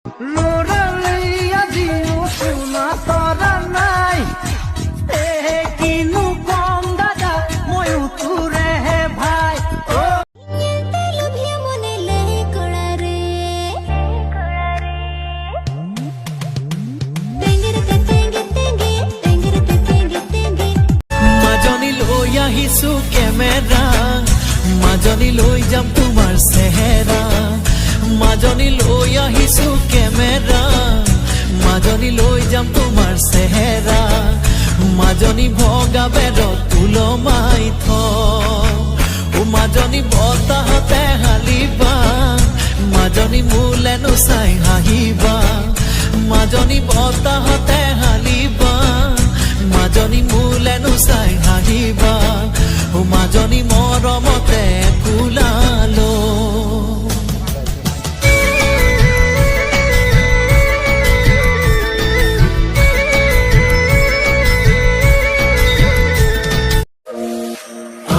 লৰালি আজিও শুনা তৰা নাই কিনো কম দাদা ময়ো তোৰেহে ভাই মাজনী লৈ আহিছো কেমেৰা মাজনী লৈ যাম তোমাৰ চেহেৰা মাজনী লৈ আহিছো কেমেৰা মাজনী লৈ যাম তোমাৰ চেহেৰা মাজনী ভগা বেৰত তুলমাই থ মাজনী বতাহতে হালিবা মাজনী মোলেনো চাই হাঁহিবা মাজনী বতাহতে হালিবা মাজনী মোলেনো চাই হাঁহিবা মাজনী মৰমতে কুলালো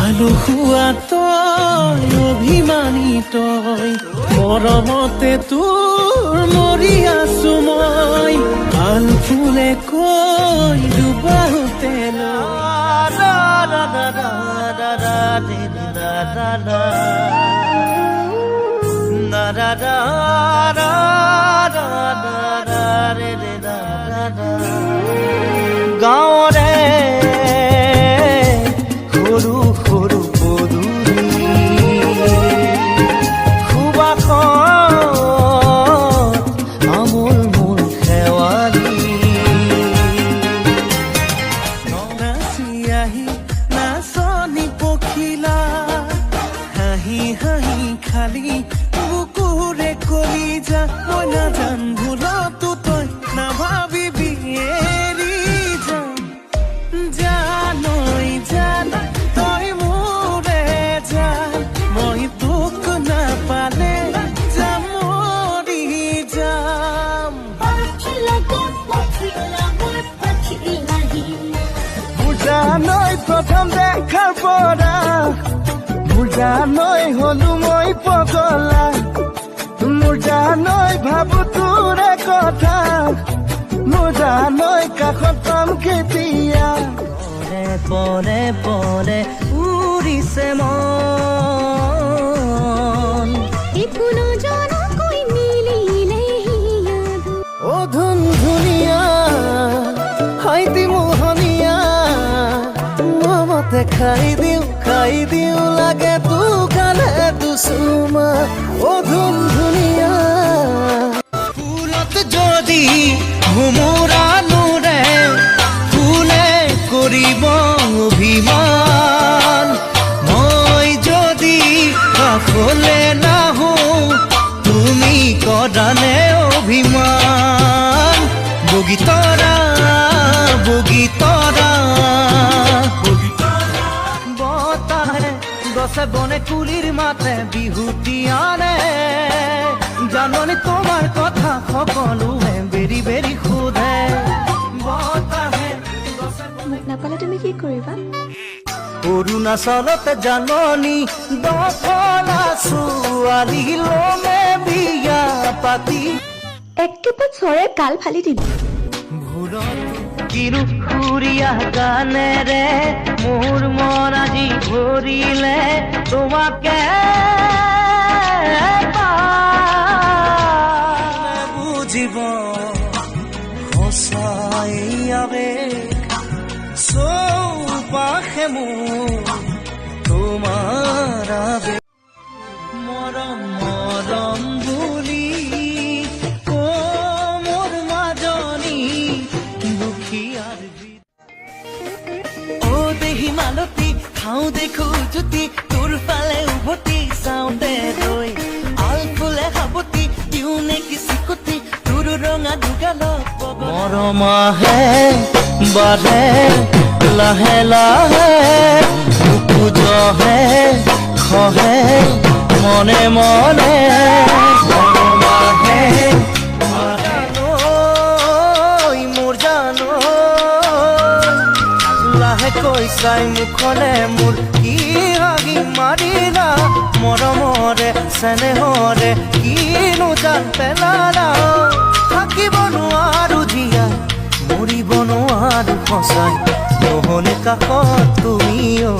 আলসুৱা তই অভিমানী তই মৰমতে তোৰ মৰি আছো মই আন ফুলে কৈ ডুবাওতে গাঁৱৰে সৰু সৰু পদূলি সুবাসত আমোল মোল শেৱালি নাচি আহি নাচনি পখিলা হাঁহি হাঁহি খালি বুকুৰে কলিজা মই নাজান ভুলতো তই নাভাবিবি এৰি যাম জানৈ জান তই মোৰে জান মই তোক নাপালে যাম মৰি যাম মোৰ জানৈ প্ৰথম দেখাৰ পৰা মোৰ জানৈ হলো মই পগলা মোৰ জানৈ ভাবো তোৰে কথা মোৰ জানৈ কাষত পাম কেতিয়া পৰে পৰে উৰিছে মন অ ধুন ধুনীয়া হাইতি মোহনীয়া মমতে খাই দিওঁ লাগে তো গালে দুচুমা অ ধুন ধুনীয়া ফুলত যদি ভোমোৰা নোৰে ফুলে কৰিব অভিমান মই যদি কাষলে নাহো তুমি কৰানে অভিমান বগীতৰা বগীতৰা বতাহে গছে বনে কুলিৰ মাতে বিহুতি আনে জাননী তোমাৰ কথা সকলোৱে বেৰি বেৰি সোধে বতাহে মোক নাপালে তুমি কি কৰিবা অৰুণাচলত জাননী দফলা ছোৱালী লমে বিয়া পাতি একেবাৰে চৰে কাল ফালি দিম কিনো সুৰীয়া গানেৰে মোৰ মন আজি ভৰিলে তোমাকে বুজিব সঁচাই আবেগ চৌপাশে মোৰ তোমাৰ আবেগ মৰম মৰম বুলি মোৰ মাজনী দুখীয়াৰ অ দেহি মালতী খাওঁ দেখো জুতি তোৰ ফালে উভতি চাওঁতে ৰৈ আল ফুলে সাৱতি দিওঁ নেকি চিকুটি তোৰ ৰঙা দুগালত মৰম আহে বাঢ়ে লাহে লাহে বুকু জহে খহে মনে মনে মৰম আহে মোৰ জানো লাহেকৈ চাই মুখলে মোৰ কি হাগি মাৰিলা মৰমৰে চেনেহৰে কিনো জান পেলালা সঁচাই নহ'লে কাষত তুমিও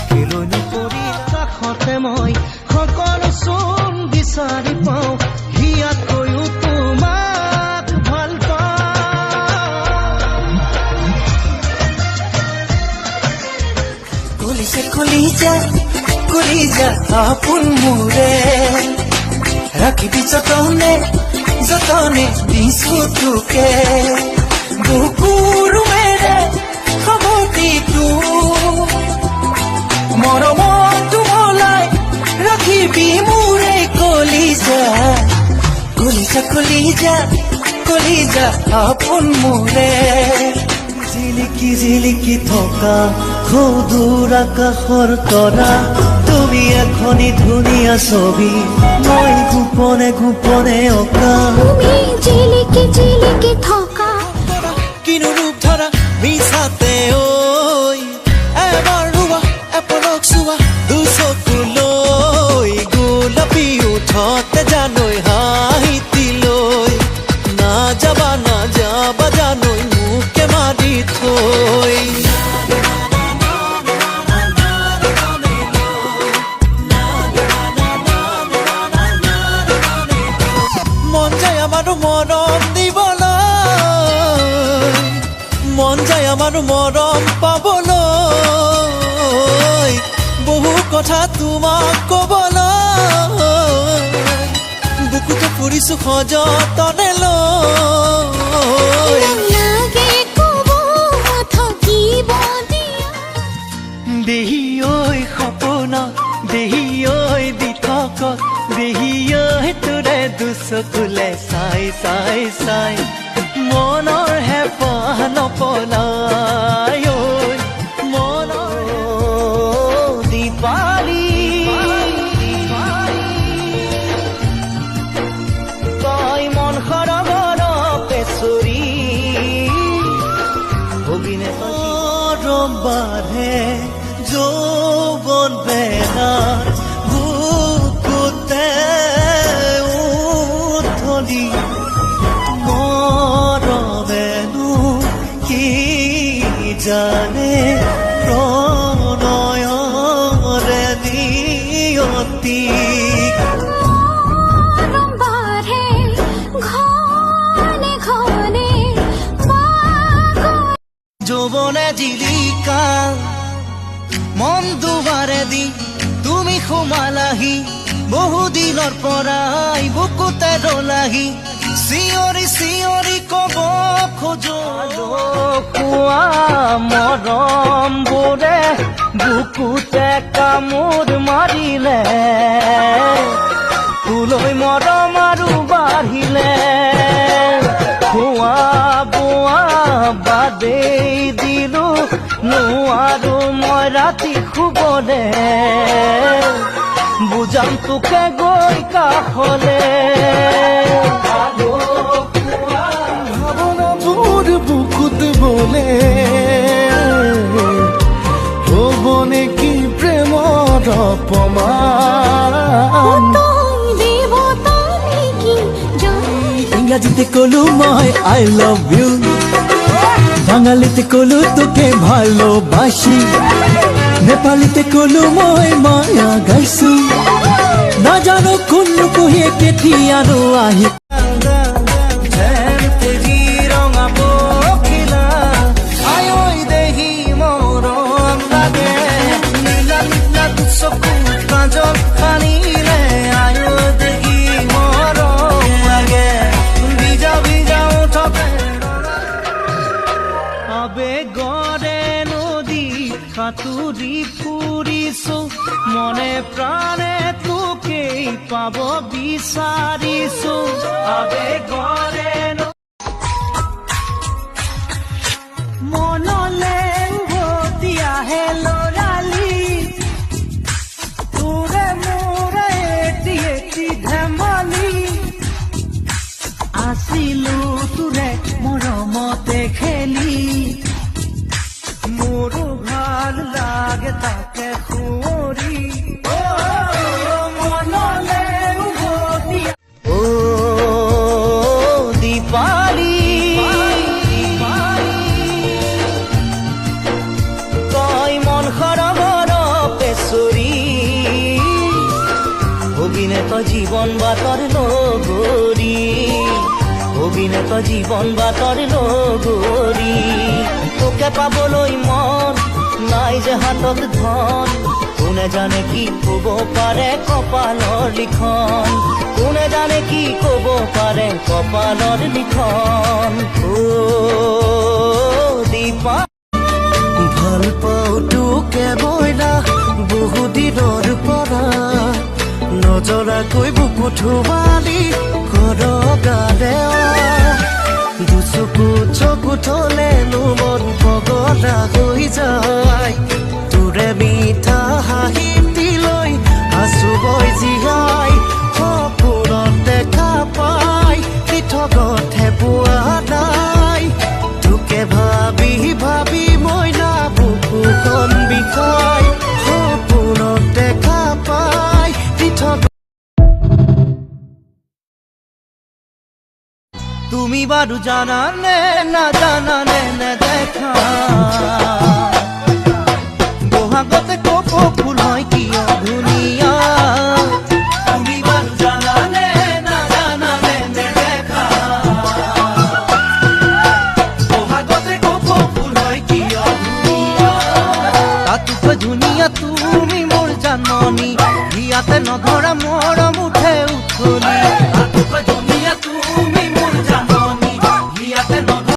কেলৈনো পৰিলা কাষতে মই সকলো চোন বিচাৰি পাওঁ হিয়াতকৈও তোমাক ভাল পাওঁ কলিজা কলিজা কলিজা আপোন মোৰে ৰাখিবি যতনে যতনে দিছো তোকে বুকুৰুমেৰে সাৱটিটো মৰমত মলাই ৰাখিবি মোৰে কলিজা কলিজা কলিজা কলিজা আপোন মোৰে জিলিকি জিলিকি থকা সদূৰ আকাশৰ তৰা তুমি এখনি ধুনীয়া ছবি মই গোপনে গোপনে অঁকা তুমি জিলিকি জিলিকি থকা কিনো ৰূপ ধৰা মিছাতে ঐ এবাৰ ৰোৱা এপলক চোৱা দুচকুলৈ গোলাপী উঠতে জানৈ হাঁহিতিলৈ না যাবা জানৈ মোকে মাৰি থৈ মন যায় আমাৰো মৰম দিবলৈ মন যায় আমাৰো মৰম পাবলৈ বহু কথা তোমাক ক'বলৈ বুকুতে ফুৰিছো সযতনে লৈ লাগে ক'ব থাকিব দিয়া দেহি ঐ সপোন দেহি ঐ দিঠকত দেহি ঐ তোৰে দুচকুলে চাই চাই চাই মনৰ হেঁপাহ নপলাই ঐ মনৰ দীপালি তই মন সৰগৰ পেচৰি ভগিনে বাঢ়ে যৌৱন বেনাৰ বুকুতে উঠলি মৰমেনো কি জানে প্ৰণয়ৰে নিয়তি মৰম বাঢ়ে ঘনে ঘনে যৌৱনে জিলিকা মন দুবাৰে দি তুমি সোমালাহি বহুদিনৰ পৰাই বুকুতে ৰলাহি চিঞৰি চিঞৰি ক'ব খোজো খোৱা মৰম বোৰে বুকুতে কামোৰ মাৰিলে তোলৈ মৰম আৰু বাঢ়িলে খোৱা বোৱা বাদেই দিলো নোৱাৰো মই ৰাতি শুবলে বুজাম তোকে গৈ কাষলে ভাৱনাবোৰ বুকুত বলে হ'বনে কি প্ৰেমৰ অপমান দেৱতা নেকি ইংৰাজীতে ক'লো মই আই লাভ ইউ বাঙালীতে ক'লো তোকে ভালোবাসি নেপালীতে ক'লো মই মায়া গাইছো নাজানো কোন কহিয়ে কেতিয়ানো আহি যেন তেজি ৰঙা পখিলা আই ঐ দেহি মৰম লাগে নীলা নীলা চকুত কাজল সানিলে আই ঐ দেহি মৰম লাগে ভিজা ভিজা উঠতে আবেগৰে নদী সাঁতুৰি ফুৰিছো মনে প্ৰাণে তোকেই পাব বিচাৰিছো আবেগৰে মনলে উভতি আহে ল'ৰালি তোৰে মোৰে এটি এটি ধেমালি আছিলো তোৰে মৰমতে খেলি মোৰো ভাল লাগে তাকে সুঁৱৰি মনলে উভতি দীপালি জীৱন বাটৰ লগৰী অভিনেত জীৱন বাটৰ লগৰী তোকে পাবলৈ মন নাই যে হাতত ধন কোনে জানে কি ক'ব পাৰে কপালৰ লিখন কোনে জানে কি ক'ব পাৰে কপালৰ লিখন দীপা ভাল পাওঁ তোকে বইলা বহু দিনৰ পৰা নজৰাকৈ বুকু ধুবালি কৰ গালে দুচকু চকু থলেনো মন পগলা হৈ যায় তোৰে মিঠা হাঁহিটিলৈ আছো মই জীয়াই সপোনত দেখা পাই পৃথকতহে পোৱা নাই তোকে ভাবি ভাবি মই না বুকুখন বিষাই সপোনত দেখা পাই পৃথক তুমি বাৰু জানানে নাজানানে নেদেখা বহাগতে কপৌ ফুল হয়